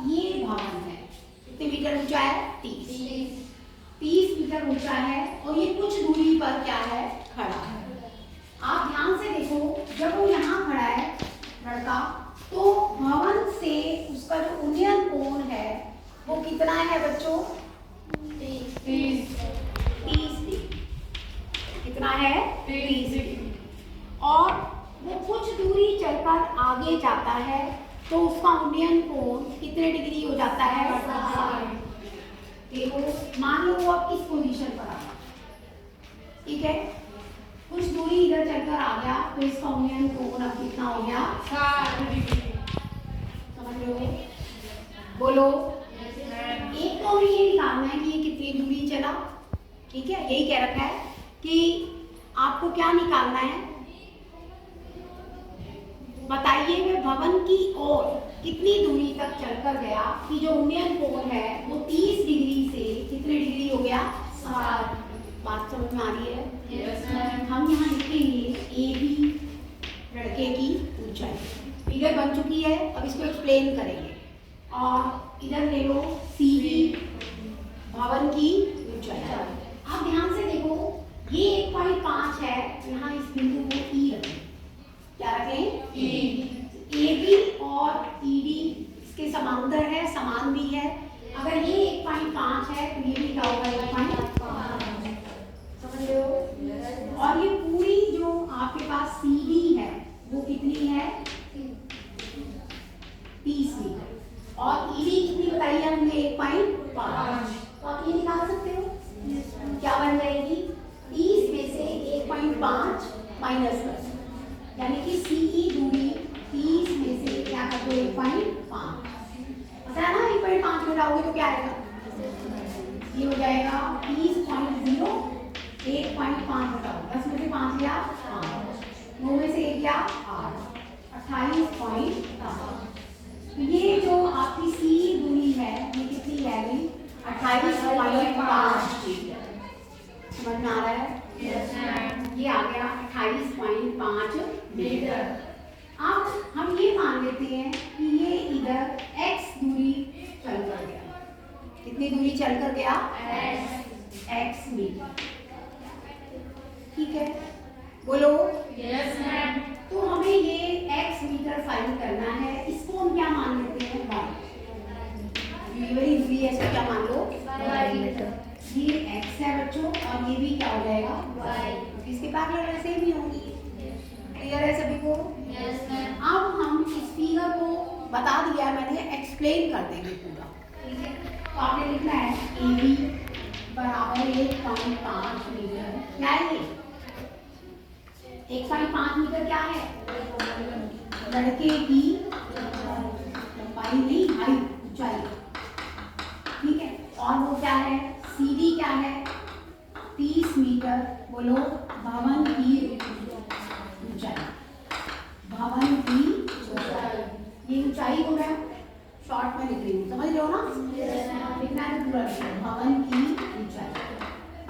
ये भवन है, कितने मीटर ऊंचा है? 30 मीटर ऊंचा है और ये कुछ दूरी पर क्या है? खड़ा है। आप ध्यान से देखो, जब वो यहाँ खड़ा है लड़का, तो भवन से उसका जो उन्नयन कोण है वो कितना है बच्चों? 30 डिग्री। कितना है? 30 डिग्री। और वो कुछ दूरी चलकर आगे जाता है तो उसका उन्नयन कोण कितने डिग्री हो जाता है? 60। देखो, मान लो वो अब इस पोजीशन पर आ गया, ठीक है, कुछ दूरी इधर चलकर आ गया तो इसका उन्नयन कोण अब कितना हो गया? 60 डिग्री। समझ लो, बोलो। एक तो हमें ये निकालना है कि ये कितनी दूरी चला, ठीक है, यही कह रखा है कि आपको क्या निकालना है, बताइए वह भवन की ओर कितनी दूरी तक चलकर गया कि जो उन्नयन कोण है वो 30 डिग्री से कितने डिग्री हो गया? 60। बात समझ में आ रही है? yes, हम यहाँ लिखेंगे ए बी लड़के की ऊंचाई, फिगर बन चुकी है, अब इसको एक्सप्लेन करेंगे। और इधर ले लो सी बी भवन की ऊंचाई। आप ध्यान से देखो, ये 1.5 है, यहाँ इस बिंदु को ई रखें। क्या रखें? ई। ए बी और ई डी इसके समांतर है, समान भी है। अगर ये 1.5 है तो ये भी क्या होगा? 1.5। समझ रहे हो? और ये पूरी जो आपके पास सी डी है वो कितनी है? 30 मीटर। और ई डी कितनी बताई है हमने? 1.5। तो आप ये निकाल सकते हो, क्या बन जाएगी? 30 में से 1.5 माइनस कर, यानी कि सीई दूरी 30 में से क्या कर दो? 1.5। पता है ना, 1.5 घटाओगे तो क्या आएगा? ये हो जाएगा 30.0। 1.5 घटाओ, 10 में से 5 गया 5, 9 में से 1 गया 8, 28.5। तो ये जो आपकी सी दूरी है ये कितनी है? 28.5। समझ में आ रहा है? ये आ गया 28.5 मीटर। अब हम ये मान लेते हैं कि ये इधर x दूरी चल कर गया। कितनी दूरी चल कर गया? x metre. ठीक है, बोलो। Yes ma'am. तो हमें ये x मीटर फाइंड करना है, इसको हम क्या मान लेते हैं? y। वेरी इजी है, इसको क्या मान लो? y metre. ये x है बच्चों और ये भी क्या हो जाएगा? y। इसके पैरेलल ऐसे भी होंगी। क्लियर है सभी को? Yes ma'am. अब हम इस फिगर को बता दिया है मैंने, एक्सप्लेन कर देंगे पूरा, ठीक है। तो आपने लिखना है ए बी बराबर 1.5 मीटर। क्या है ये? 1.5 मीटर क्या है? लड़के की लंबाई नहीं, हाइट, ऊंचाई, ठीक है। और वो क्या है? सी डी क्या है? 30 मीटर। बोलो, भवन की ऊंचाई। भवन की ऊंचाई, ये ऊंचाई को मैं शॉर्ट में लिख रही हूँ, समझ रहे हो ना? लिखना है पूरा, भवन की ऊंचाई।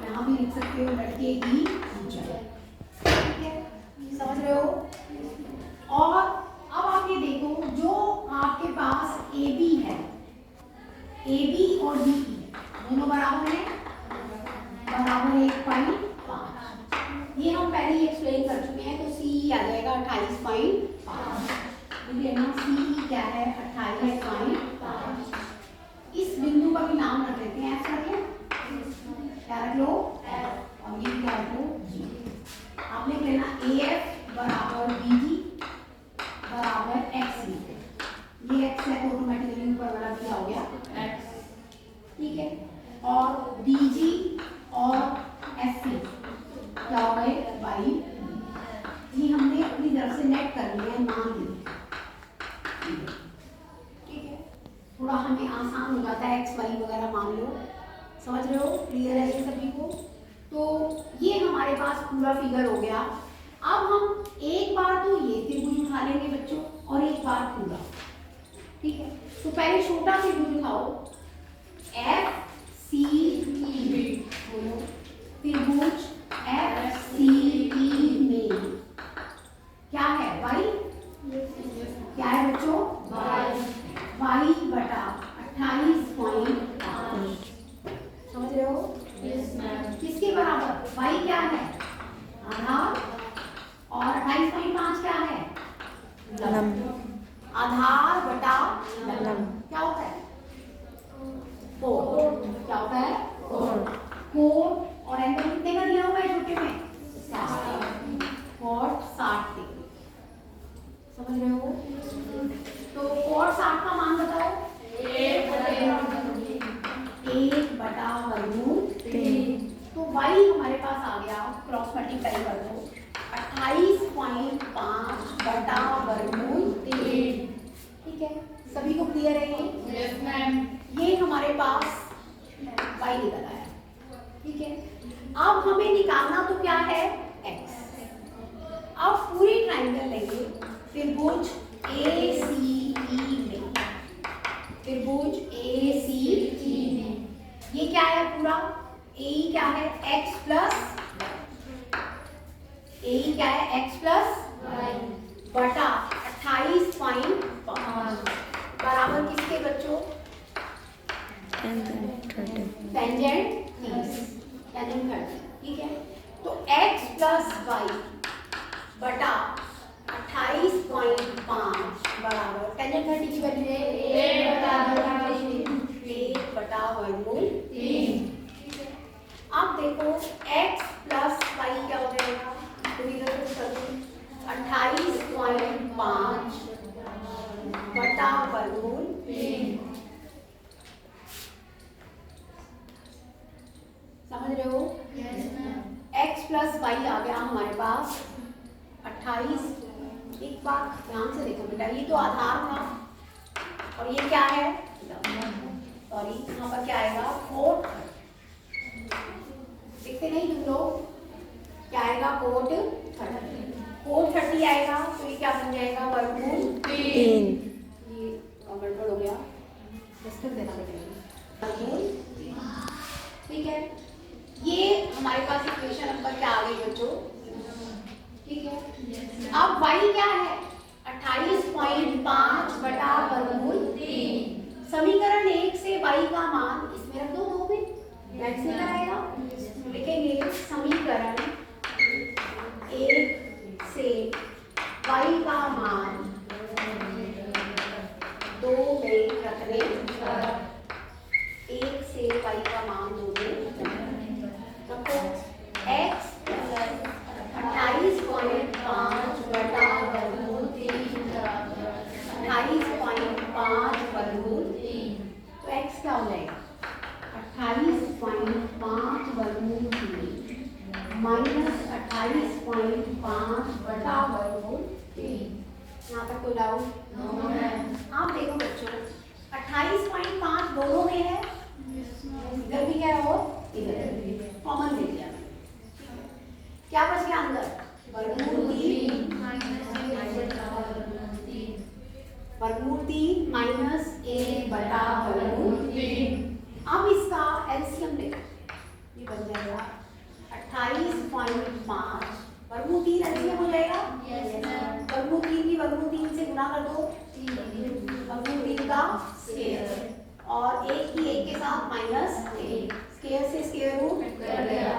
यहाँ भी लिख सकते हो लड़के की ऊंचाई, ठीक है, समझ रहे हो? और अब आप ये देखो, जो आपके पास ए बी है, ए बी और डी दोनों बराबर है, बराबर 1.5। ये हम पहले ही एक्सप्लेन कर चुके हैं, तो सी आ जाएगा 28.5। ना सी क्या है? 28.5। इस बिंदु का भी नाम रख लेते हैं, ऐसा रखें, क्या रख लो? और ये क्या रख लो? जी। आप लिख लेना ए एफ बराबर बी जी बराबर एक्स मीटर। ये एक्स है तो ऑटोमेटिकली ऊपर वाला क्या हो गया? एक्स, ठीक है। और डी जी और एफ सी क्या हो गए? वाई। ये हमने अपनी तरफ से नेट कर लिया, मान लिया, ठीक है। थोड़ा हमें आसान हो जाता है, एक्स वाई वगैरह मान लो, समझ रहे हो? क्लियर है ये सभी को? तो ये हमारे पास पूरा फिगर हो गया। अब हम एक बार तो ये त्रिभुज उठा लेंगे बच्चों और एक बार पूरा, ठीक है। तो पहले छोटा त्रिभुज उठाओ, एफ सी ई, बोलो त्रिभुज एफ सी ई में क्या है? वाई। क्या है बच्चों? वाई बटा बटा 28.5 समझ रहे हो? किसके बराबर? y क्या है? आधार और 28.5 क्या है? लंब। आधार बटा लंब क्या होता है? कोण। क्या होता है? कोण। और एंगल कितने का दिया हुआ है छोटे में? 60 डिग्री। समझ रहे हो? तो 60 का मान बताओ। 1/√3। तो y हमारे पास आ गया, क्रॉस मल्टीप्लाई कर दो, 28.5/√3। ठीक है, सभी को क्लियर है ये? Yes ma'am. ये हमारे पास y निकल आया। ठीक है, अब हमें निकालना तो क्या है? x। अब पूरी ट्राइंगल लेंगे, त्रिभुज ACE में, त्रिभुज ACE में ये क्या है पूरा? AE क्या है? x प्लस AE क्या है? x प्लस y बटा 28.5 बराबर किसके बच्चों? टेंजेंट 30। ठीक है, तो x प्लस y बटा 28.5 बराबर टेंजेंट 30 की वैल्यू है 1/√3। अब देखो x प्लस y क्या हो जाएगा? तो इधर कुछ कर दो, 28.5/√3। समझ रहे हो? x प्लस y आ गया हमारे पास 28। एक बात ध्यान से देखो बेटा, ये तो आधार था और ये क्या है? सॉरी, यहाँ पर क्या आएगा? 4। देखते नहीं तुम लोग? क्या आएगा? 430 आएगा। तो ये क्या बन जाएगा? √3। ये गड़बड़ हो गया, बस कर देना बेटा। ठीक है, ये हमारे पास इक्वेशन नंबर क्या आ गई बच्चों? ठीक है, अब y क्या है? 28.5/√3। समीकरण 1 से y का मान इसमें रख दो, 2 में कैसे कराएगा? लिखेंगे समीकरण 1 से y का मान 2 में रखने पर, 1 से y का मान 2 में रखो। x 28.5/√3 तो x क्या हो जाएगा? 28.5/√3 माइनस 28.5/√3। यहाँ पर कोई डाउट? आप देखो बच्चों, 28.5 दोनों में है, इधर भी है और इधर भी, कॉमन ले लिया। क्या बच गया अंदर? √3 माइनस 1/√3। अब इसका एलसीएम ले, ये बन जाएगा 28.5 √3 एलसीएम हो जाएगा। √3 की √3 से गुना कर दो, √3 का स्क्वायर और 1 की 1 के साथ माइनस 1, स्क्वायर से स्क्वायर रूट कर दिया।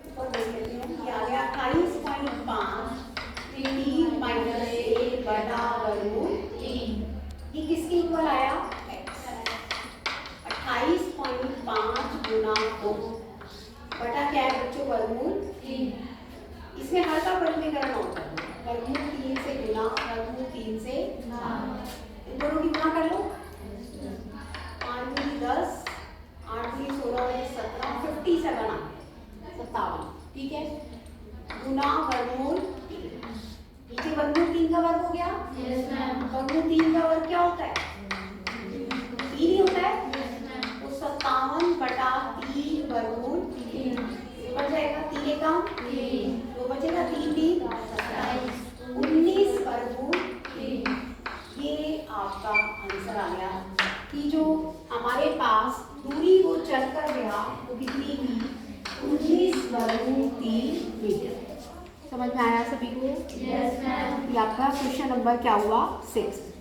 ऊपर देख लेते हैं, ये आ गया 28.5 3 माइनस 1/√3। ये किसके इक्वल आया? x। 28.5 गुना 2 बटा क्या है बच्चों? √3। इसमें हर का परिमेयकरण होता है, √3 से गुना, √3 से इन दोनों की गुना कर लो। 5 दूनी 10, 8 दूनी 16 और 17, 57 57। ठीक है, गुना √3। नीचे √3 का वर्ग हो गया। √3 का वर्ग क्या होता है? 3 ही होता है। तो 57/3/√3 बच जाएगा। 3 एकम 3, तो बचेगा 3 3 19/√3। ये आपका आंसर आ गया कि जो हमारे पास दूरी वो चल कर गया वो कितनी थी? 19/√3 मीटर। समझ में आया सभी को? Yes ma'am. ये आपका क्वेश्चन नंबर क्या हुआ? 6।